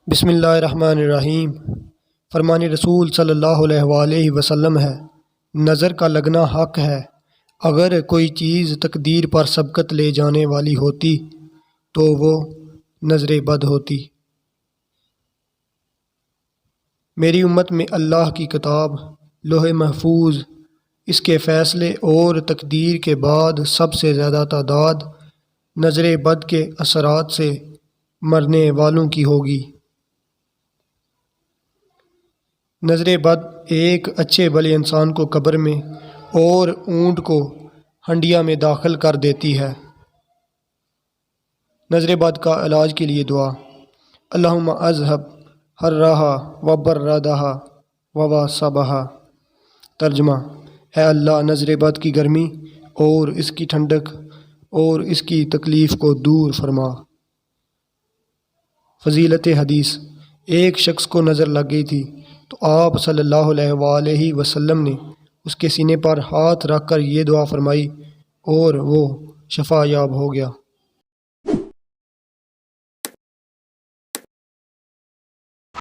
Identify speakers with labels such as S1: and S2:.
S1: بسم اللہ الرحمن الرحیم۔ فرمان رسول صلی اللہ علیہ وآلہ وسلم ہے، نظر کا لگنا حق ہے۔ اگر کوئی چیز تقدیر پر سبقت لے جانے والی ہوتی تو وہ نظر بد ہوتی۔ میری امت میں اللہ کی کتاب لوح محفوظ، اس کے فیصلے اور تقدیر کے بعد سب سے زیادہ تعداد نظر بد کے اثرات سے مرنے والوں کی ہوگی۔ نظر بد ایک اچھے بھلے انسان کو قبر میں اور اونٹ کو ہنڈیا میں داخل کر دیتی ہے۔ نظر بد کا علاج کے لیے دعا: اللہم اذہب حرہا وبردہا وواسبہا۔ ترجمہ: اے اللہ، نظر بد کی گرمی اور اس کی ٹھنڈک اور اس کی تکلیف کو دور فرما۔ فضیلت حدیث: ایک شخص کو نظر لگ گئی تھی تو آپ صلی اللہ علیہ وآلہ وسلم نے اس کے سینے پر ہاتھ رکھ کر یہ دعا فرمائی اور وہ شفا یاب ہو گیا۔